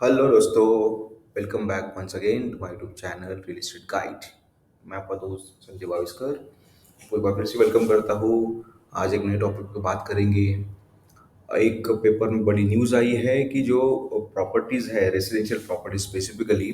Hello दोस्तों, welcome back once again to my YouTube channel real estate guide. मैं आपका दोस्त संजय भाविस्कर को एक बार फिर से वेलकम करता हूँ। आज एक नए टॉपिक पे बात करेंगे। एक पेपर में बड़ी न्यूज़ आई है कि जो प्रॉपर्टीज़ है, रेजिडेंशियल प्रॉपर्टी स्पेसिफिकली,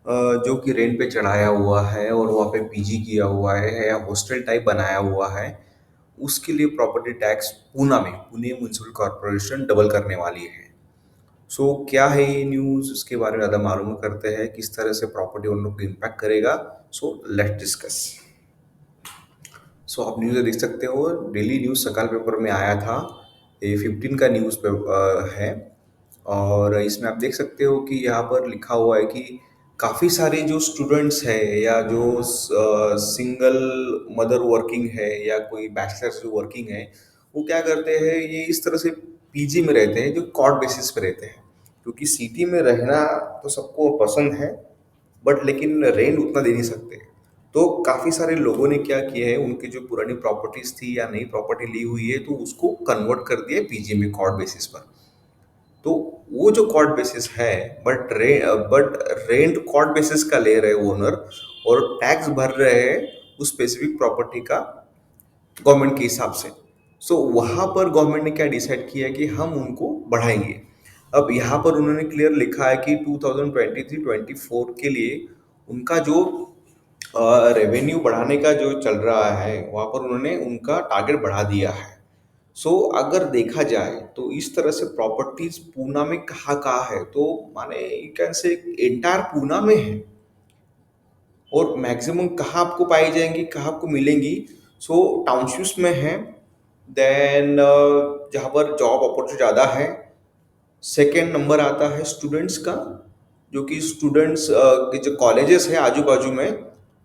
जो कि रेंट पे चढ़ाया हुआ है और वहाँ पे पीजी किया हुआ है या हॉस्टल टाइप बनाया हुआ है, उसके लिए property tax Pune municipal corporation double करने वाली है। सो क्या है ये न्यूज़, इसके बारे में ज़्यादा मालूम करते हैं, किस तरह से प्रॉपर्टी ओनर को इम्पैक्ट करेगा। So let's discuss. सो आप न्यूज़ देख सकते हो, डेली न्यूज़ सकाल पेपर में आया था। ये 15 का न्यूज़ पे है। और इसमें आप देख सकते हो कि यहाँ पर लिखा हुआ है कि काफ़ी सारे जो स्टूडेंट्स है या जो सिंगल मदर वर्किंग है या कोई बैचलर्स जो वर्किंग है, वो क्या करते हैं, ये इस तरह से पीजी में रहते हैं जो कॉर्ड बेसिस पे रहते हैं। क्योंकि सिटी में रहना तो सबको पसंद है, बट लेकिन रेंट उतना दे नहीं सकते। तो काफ़ी सारे लोगों ने क्या किया है, उनकी जो पुरानी प्रॉपर्टीज थी या नई प्रॉपर्टी ली हुई है, तो उसको कन्वर्ट कर दिया पीजी में कॉर्ड बेसिस पर। तो वो जो कॉर्ड बेसिस है, बट रेंट कॉर्ड बेसिस का ले रहे ओनर, और टैक्स भर रहे हैं उस स्पेसिफिक प्रॉपर्टी का गवर्नमेंट के हिसाब से। सो वहाँ पर गवर्नमेंट ने क्या डिसाइड किया कि हम उनको बढ़ाएंगे। अब यहाँ पर उन्होंने क्लियर लिखा है कि 2023-24 के लिए उनका जो रेवेन्यू बढ़ाने का जो चल रहा है, वहाँ पर उन्होंने उनका टारगेट बढ़ा दिया है। सो अगर देखा जाए तो इस तरह से प्रॉपर्टीज पूना में कहाँ कहाँ है, तो माने you can say entire Poona में है। और मैक्सिमम कहाँ आपको पाई जाएंगी, कहाँ आपको मिलेंगी। सो टाउनशिप्स में है। देन जहाँ पर जॉब अपॉर्चुनिटी ज़्यादा है। सेकेंड नंबर आता है स्टूडेंट्स का, जो कि स्टूडेंट्स के जो कॉलेजेस है आजू बाजू में,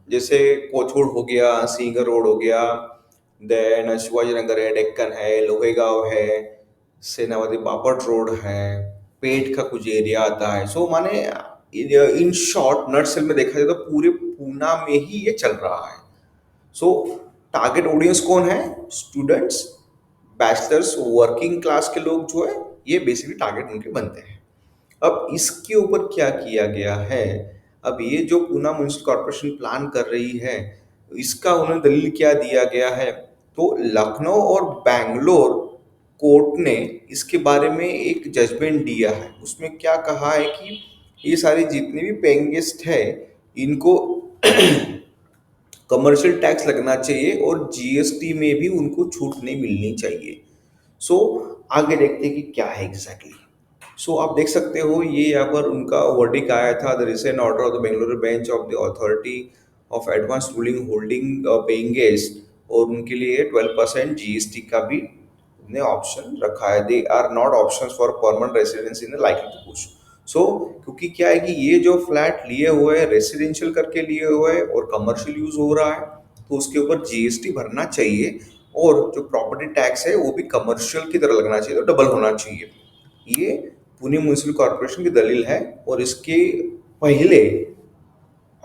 जैसे कोथरूड हो गया, सीकर रोड हो गया, देन शिवाजी नगर है, डेक्कन है, लोहेगांव है, सेनापति बापट रोड है, पेट का कुछ एरिया आता है। सो माने इन शॉर्ट नटसेल में देखा जाए तो पूरे पूना में ही ये चल रहा है। सो टारगेट ऑडियंस कौन है? स्टूडेंट्स, बैचलर्स, वर्किंग क्लास के लोग जो है, ये बेसिकली टारगेट उनके बनते हैं। अब इसके ऊपर क्या किया गया है, अब ये जो पूना म्युनिसिपल कॉर्पोरेशन प्लान कर रही है, इसका उन्हें दलील क्या दिया गया है, तो लखनऊ और बैंगलोर कोर्ट ने इसके बारे में एक जजमेंट दिया है। उसमें क्या कहा है कि ये सारी जितने भी पेइंग गेस्ट है, इनको कमर्शियल टैक्स लगना चाहिए और जीएसटी में भी उनको छूट नहीं मिलनी चाहिए। सो आगे देखते हैं कि क्या है एग्जैक्टली। सो आप देख सकते हो, ये यहाँ पर उनका वर्डिक आया था, the recent order of the Bengaluru bench of the authority of advance ruling holding paying guest, और उनके लिए 12% जीएसटी का भी ने ऑप्शन रखा है। They are not options for permanent residence in likely to push. So क्योंकि क्या है कि ये जो फ्लैट लिए हुए हैं, रेसिडेंशियल करके लिए हुए हैं और कमर्शियल यूज हो रहा है, तो उसके ऊपर जीएसटी भरना चाहिए। और जो प्रॉपर्टी टैक्स है वो भी कमर्शियल की तरह लगना चाहिए, तो डबल होना चाहिए। ये पुणे म्यूनिसिपल कॉर्पोरेशन की दलील है। और इसके पहले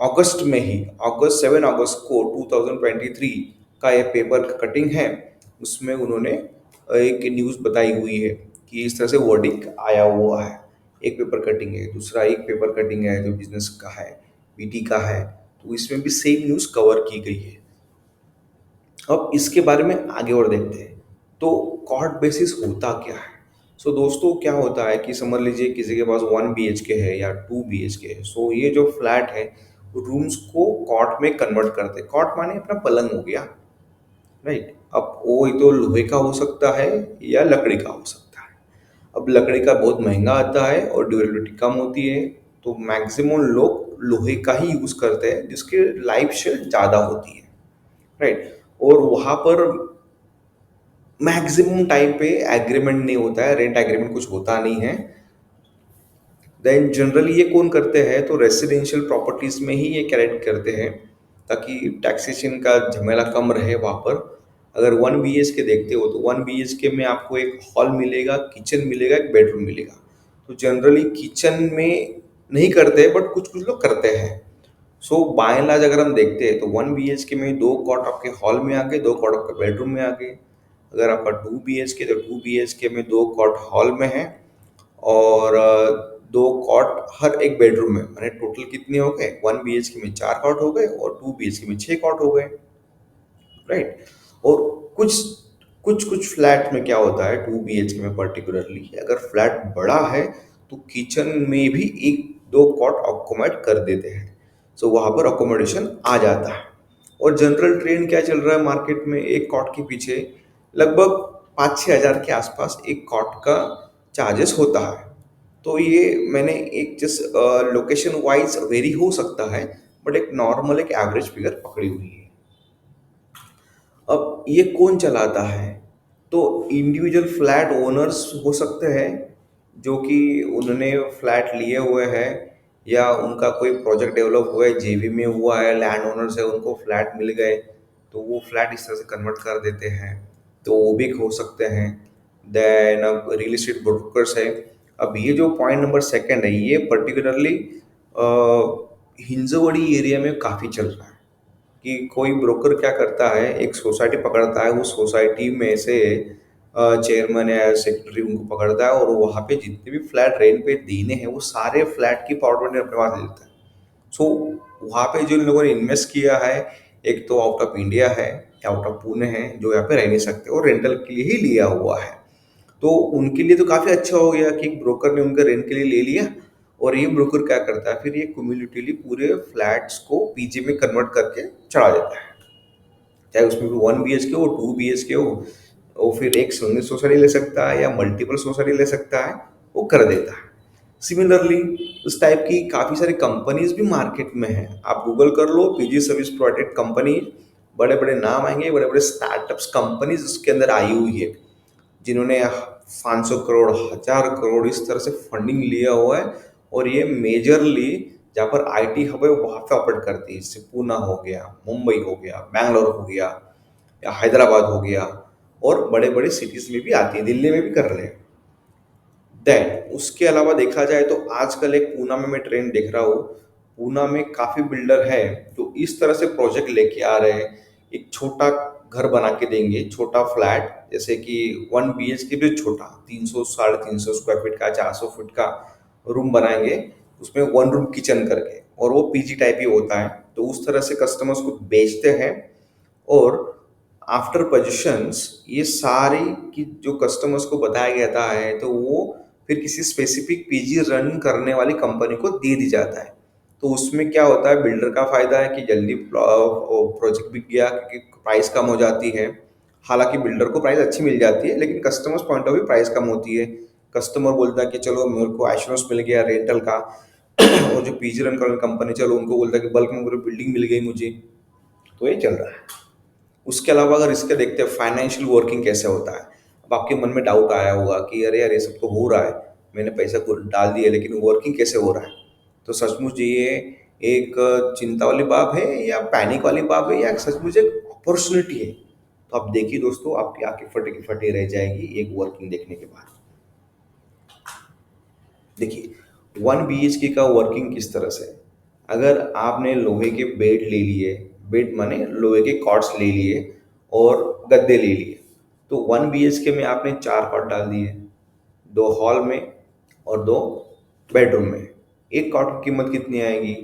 अगस्त में ही, अगस्त 7 अगस्त को 2023 का ये पेपर कटिंग है, उसमें उन्होंने एक न्यूज़ बताई हुई है कि इस तरह से वर्डिक आया हुआ है। एक पेपर कटिंग है, दूसरा एक पेपर कटिंग है जो बिजनेस का है, पीटी का है। तो इसमें भी सेम न्यूज़ कवर की गई है। अब इसके बारे में आगे और देखते हैं। तो कॉर्ट बेसिस होता क्या है? सो दोस्तों, क्या होता है कि समझ लीजिए किसी के पास 1 BHK है या 2 BHK है। सो ये जो फ्लैट है, रूम्स को कॉट में कन्वर्ट करते हैं। कॉट माने अपना पलंग हो गया, राइट। अब वो ही तो लोहे का हो सकता है या लकड़ी का हो सकता है। अब लकड़ी का बहुत महंगा आता है और ड्यूरेबिलिटी कम होती है, तो मैक्सिमम लोग लोहे का ही यूज़ करते हैं, जिसकी लाइफ शेल ज़्यादा होती है, राइट। और वहाँ पर मैक्सिमम टाइम पे एग्रीमेंट नहीं होता है, रेंट एग्रीमेंट कुछ होता नहीं है। देन जनरली ये कौन करते हैं, तो रेसिडेंशियल प्रॉपर्टीज में ही ये कैरेट करते हैं, ताकि टैक्सेशन का झमेला कम रहे वहाँ पर। अगर 1 BHK देखते हो तो 1 BHK में आपको एक हॉल मिलेगा, किचन मिलेगा, एक बेडरूम मिलेगा। तो जनरली किचन में नहीं करते, बट कुछ कुछ लोग करते हैं। सो बाय एंड लार्ज अगर हम देखते हैं तो 1 BHK में 2 कॉट आपके हॉल में आ गए, 2 कॉट आपके बेडरूम में आ गए। अगर आपका 2 BHK, तो 2 BHK में 2 कॉट हॉल में है और दो कॉट हर एक बेडरूम में, मैंने टोटल कितने हो गए, 1 BHK में 4 कॉट हो गए और 2 BHK में 6 कॉट हो गए, राइट। और कुछ कुछ कुछ फ्लैट में क्या होता है, 2 BHK में पर्टिकुलरली, अगर फ्लैट बड़ा है तो किचन में भी एक दो कॉट अकोमोडेट कर देते हैं, सो वहां पर अकोमोडेशन आ जाता है। और जनरल ट्रेंड क्या चल रहा है मार्केट में, एक कॉट के पीछे लगभग 5-6 हज़ार के आसपास एक कॉट का चार्जेस होता है। तो ये मैंने एक जस्ट लोकेशन वाइज वेरी हो सकता है, बट एक नॉर्मल एक एवरेज फिगर पकड़ी हुई है। अब ये कौन चलाता है, तो इंडिविजुअल फ्लैट ओनर्स हो सकते हैं, जो कि उन्होंने फ्लैट लिए हुए हैं, या उनका कोई प्रोजेक्ट डेवलप हुआ है, जेवी में हुआ है, लैंड ओनर्स है, उनको फ्लैट मिल गए तो वो फ्लैट इस तरह से कन्वर्ट कर देते हैं, तो वो भी हो सकते हैं। देन अब रियल एस्टेट ब्रोकर्स है। अब ये जो पॉइंट नंबर सेकंड है, ये पर्टिकुलरली हिंजवड़ी एरिया में काफ़ी चल रहा है, कि कोई ब्रोकर क्या करता है, एक सोसाइटी पकड़ता है, उस सोसाइटी में से चेयरमैन या सेक्रेटरी उनको पकड़ता है, और वहाँ पे जितने भी फ्लैट रेंट पे देने हैं वो सारे फ्लैट की प्रॉपर्टी अपने पास ले लेता है। सो वहाँ पे जो इन लोगों ने इन्वेस्ट किया है, एक तो आउट ऑफ इंडिया है या आउट ऑफ पुणे है, जो यहाँ पे रह नहीं सकते और रेंटल के लिए ही लिया हुआ है, तो उनके लिए तो काफ़ी अच्छा हो गया कि ब्रोकर ने उनके रेंट के लिए ले लिया। और ये ब्रोकर क्या करता है, फिर ये क्यूमुलेटिवली पूरे फ्लैट्स को पीजी में कन्वर्ट करके चढ़ा देता है, चाहे उसमें भी 1 BHK हो, 2 BHK हो, वो फिर एक सिंगल सोसाइटी ले सकता है या मल्टीपल सोसाइटी ले सकता है, वो कर देता है। सिमिलरली उस टाइप की काफ़ी सारी कंपनीज भी मार्केट में हैं, आप गूगल कर लो, पीजी सर्विस प्रोवाइडेड कंपनी, बड़े बड़े नाम आएंगे, बड़े बड़े स्टार्टअप्स कंपनीज उसके अंदर आई हुई है, जिन्होंने 500 करोड़, 1000 करोड़ इस तरह से फंडिंग लिया हुआ है। और ये मेजरली जहाँ पर आईटी हब है वहाँ पे ऑपरेट करती है, जैसे पूना हो गया, मुंबई हो गया, बैंगलोर हो गया, या हैदराबाद हो गया, और बड़े बड़े सिटीज में भी आती है, दिल्ली में भी कर रहे हैं। दैट उसके अलावा देखा जाए तो आजकल एक पूना में मैं ट्रेंड देख रहा हूँ, पूना में काफी बिल्डर है जो इस तरह से प्रोजेक्ट लेके आ रहे हैं, एक छोटा घर बना के देंगे, छोटा फ्लैट, जैसे कि 1 BHK भी छोटा, 300 साढ़े 300 स्क्वायर फीट का, 400 फीट का रूम बनाएंगे, उसमें वन रूम किचन करके, और वो पीजी टाइप ही होता है, तो उस तरह से कस्टमर्स को बेचते हैं। और आफ्टर पोजीशंस ये सारी की जो कस्टमर्स को बताया गया था है, तो वो फिर किसी स्पेसिफिक पीजी रन करने वाली कंपनी को दे दी जाता है। तो उसमें क्या होता है, बिल्डर का फायदा है कि जल्दी प्रोजेक्ट बिक गया, क्योंकि प्राइस कम हो जाती है। हालांकि बिल्डर को प्राइस अच्छी मिल जाती है, लेकिन customers point of view price कम होती है। कस्टमर बोलता है कि चलो मेरे को एश्योरेंस मिल गया रेंटल का, और जो पीजी रन करने कंपनी, चलो उनको बोलता है कि बल्क में पूरी बिल्डिंग मिल गई मुझे। तो ये चल रहा है। उसके अलावा अगर इसके देखते हैं फाइनेंशियल वर्किंग कैसे होता है, अब आपके मन में डाउट आया होगा कि अरे यार ये सब तो हो रहा है, मैंने पैसा डाल दिया, लेकिन वर्किंग कैसे हो रहा है। तो सचमुच ये एक चिंता वाली बात है या पैनिक वाली बात है, या सचमुच एक अपॉर्चुनिटी है। तो आप देखिए दोस्तों, आपकी आंखें फटे की फटी रह जाएगी एक वर्किंग देखने के बाद। देखिए 1 BHK का वर्किंग किस तरह से है। अगर आपने लोहे के बेड ले लिए, बेड माने लोहे के कॉट्स ले लिए और गद्दे ले लिए, तो 1 BHK में आपने 4 कॉट डाल दिए, दो हॉल में और दो बेडरूम में। एक कॉट की कीमत कितनी आएगी,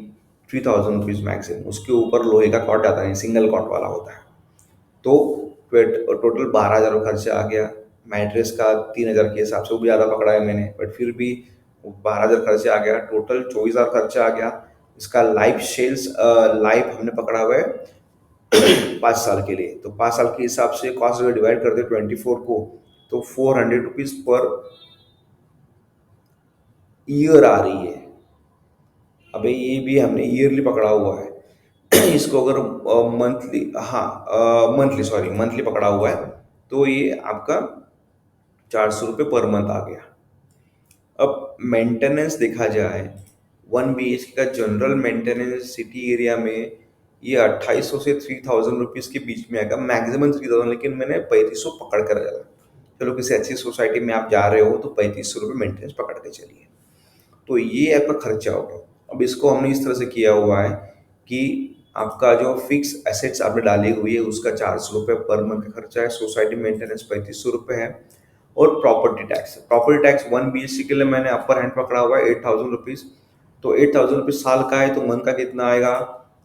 3000 रुपीज़ मैक्सिमम, उसके ऊपर लोहे का कॉट आता है, सिंगल कॉट वाला होता है। तो टोटल 12,000 का खर्चा आ गया। मैट्रेस का 3,000 के हिसाब से, वो भी ज़्यादा पकड़ा है मैंने, बट फिर भी 12,000 खर्चा आ गया, टोटल 24,000 खर्चा आ गया। इसका लाइफ सेल्स लाइफ हमने पकड़ा हुआ है 5 साल के लिए, तो 5 साल के हिसाब से कॉस्ट अगर डिवाइड करते 24 को, तो 400 रुपीज़ पर ईयर आ रही है। अबे ये भी हमने ईयरली पकड़ा हुआ है इसको अगर मंथली, हाँ मंथली, सॉरी मंथली पकड़ा हुआ है, तो ये आपका 400 रुपये पर मंथ आ गया। अब मेंटेनेंस देखा जाए, 1 BHK का जनरल मेंटेनेंस सिटी एरिया में ये 2800 से 3,000 रुपीज़ के बीच में आएगा, मैक्सिमम 3,000, लेकिन मैंने 3500 पकड़ कर चला। चलो किसी अच्छी सोसाइटी में आप जा रहे हो तो 3500 रुपये मेंटेनेंस पकड़ के चलिए। तो ये आपका खर्चा हो गया। अब इसको हमने इस तरह से किया हुआ है कि आपका जो फिक्स एसेट्स आपने डाली हुई है उसका 400 रुपये पर मंथ का खर्चा है, सोसाइटी मेंटेनेंस 3500 रुपये है, और प्रॉपर्टी टैक्स 1 BHK के लिए मैंने अपर हैंड पकड़ा हुआ है 8,000 रुपीज़। तो 8,000 रुपीज़ साल का है, तो मंथ का कितना आएगा?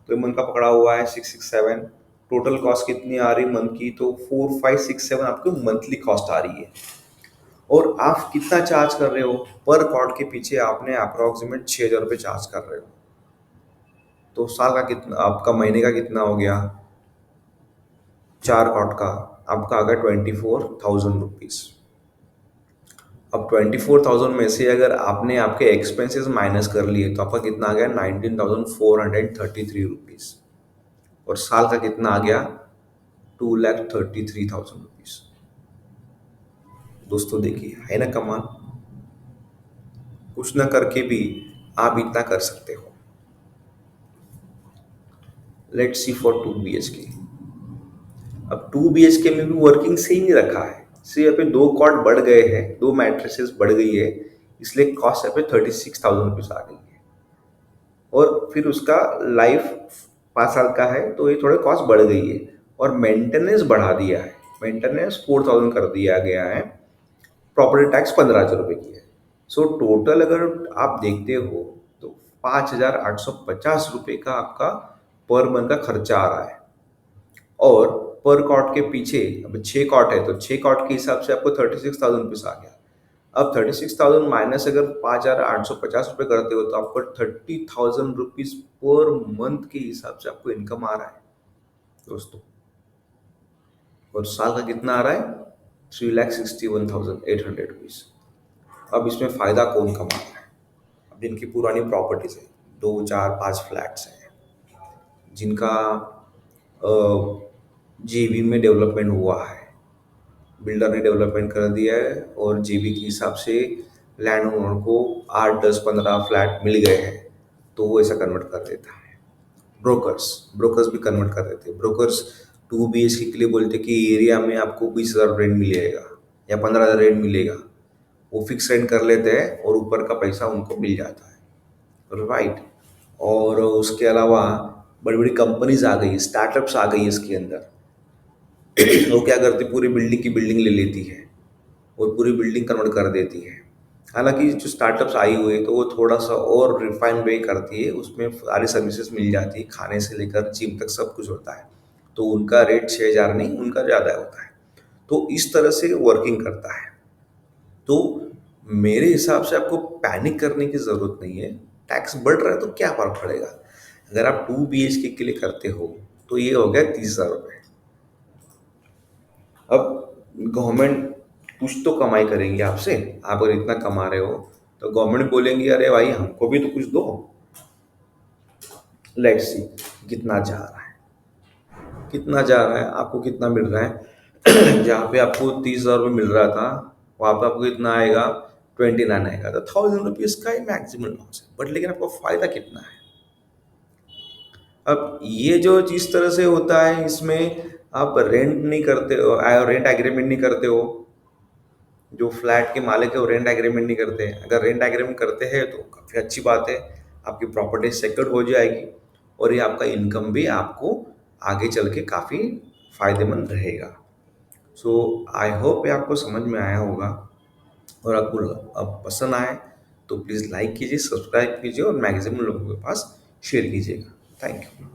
तो ये मंथ का पकड़ा हुआ है 667। टोटल कॉस्ट कितनी आ रही मंथ की? तो 4567 आपको मंथली कॉस्ट आ रही है। और आप कितना चार्ज कर रहे हो? पर कॉर्ड के पीछे आपने अप्रोक्सीमेट 6,000 रुपये चार्ज कर रहे हो। तो साल का कितना, आपका महीने का कितना हो गया? 4 कॉर्ड का आपका आ गया 24,000 रुपीज़। अब 24,000 में से अगर आपने आपके एक्सपेंसेस माइनस कर लिए तो आपका कितना आ गया? 19,433 रुपीज़। और साल का कितना आ गया? 2,33,000 रुपीज़। दोस्तों देखिए, है ना कमाल? कुछ ना करके भी आप इतना कर सकते हो। Let's see for 2 BHK। अब 2 BHK में भी वर्किंग सेम ही रखा है, सिर्फ यहाँ पे 2 कॉट बढ़ गए हैं, 2 मैट्रेसेस बढ़ गई है, इसलिए कॉस्ट यहाँ पे 36,000 रुपीज़ आ गई है। और फिर उसका लाइफ 5 साल का है, तो ये थोड़े कॉस्ट बढ़ गई है। और मेंटेनेंस बढ़ा दिया है, मेंटेनेंस 4,000 कर दिया गया है। प्रॉपर्टी टैक्स 15,000 रुपये की है। सो टोटल अगर आप देखते हो तो 5,850 रुपये का आपका पर मंथ का खर्चा आ रहा है। और पर कॉट के पीछे, अब 6 कॉट है तो 6 कॉट के हिसाब से आपको 36,000 रुपीज़ आ गया। अब 36,000 माइनस अगर 5,850 रुपये करते हो तो आपको 30,000 रुपीज़ पर मंथ के हिसाब से आपको इनकम आ रहा है दोस्तों। और साल का कितना आ रहा है? 3,61,800 रुपीज़। अब इसमें फ़ायदा कौन कमा रहा है? अब जिनकी पुरानी प्रॉपर्टीज है, 2 4 5 फ्लैट्स हैं, जिनका जेबी में डेवलपमेंट हुआ है, बिल्डर ने डेवलपमेंट कर दिया है और जेबी के हिसाब से लैंड ओनर को 8 10 15 फ्लैट मिल गए हैं, तो वो ऐसा कन्वर्ट कर देता है। ब्रोकर्स भी कन्वर्ट कर देते हैं। ब्रोकर्स 2 BHK के लिए बोलते हैं कि एरिया में आपको 20,000 रेंट मिलेगा या 15,000 रेंट मिलेगा। वो फिक्स रेंट कर लेते हैं और ऊपर का पैसा उनको मिल जाता है, राइट। और उसके अलावा बड़ी बड़ी कंपनीज आ गई, स्टार्टअप्स आ गई इसके अंदर। वो क्या करती, पूरी बिल्डिंग की बिल्डिंग ले लेती है और पूरी बिल्डिंग कन्वर्ट कर देती है। हालांकि जो स्टार्टअप्स आई हुई है तो वो थोड़ा सा और रिफाइन वे करती है, उसमें सारी सर्विसेज मिल जाती है, खाने से लेकर जिम तक सब कुछ होता है। तो उनका रेट 6,000 नहीं, उनका ज़्यादा होता है। तो इस तरह से वर्किंग करता है। तो मेरे हिसाब से आपको पैनिक करने की ज़रूरत नहीं है। टैक्स बढ़ रहा है तो क्या फ़र्क पड़ेगा? अगर आप 2 BHK के लिए करते हो तो ये हो गया 30,000 रुपये। अब गवर्नमेंट कुछ तो कमाई करेंगे आपसे। आप अगर इतना कमा रहे हो तो गवर्नमेंट बोलेंगी अरे भाई हमको भी तो कुछ दो। लेट्स सी कितना जा रहा है, कितना जा रहा है, आपको कितना मिल रहा है। जहाँ पे आपको 30,000 रुपये मिल रहा था, वहाँ पे आपको कितना आएगा? 29 आएगा। तो 1,000 रुपीज़ का ही मैक्सिमम लॉस है, बट लेकिन आपको फायदा कितना है? अब ये जो जिस तरह से होता है, इसमें आप रेंट नहीं करते हो, रेंट एग्रीमेंट नहीं करते हो। जो फ्लैट के मालिक है वो रेंट एग्रीमेंट नहीं करते हैं। अगर रेंट एग्रीमेंट करते हैं तो काफ़ी अच्छी बात है, आपकी प्रॉपर्टी सिक्योर्ड हो जाएगी और ये आपका इनकम भी आपको आगे चल के काफ़ी फायदेमंद रहेगा। सो आई होप ये आपको समझ में आया होगा। और आपको अब पसंद आए तो प्लीज़ लाइक कीजिए, सब्सक्राइब कीजिए और मैक्सिमम लोगों के पास शेयर कीजिएगा। Thank you.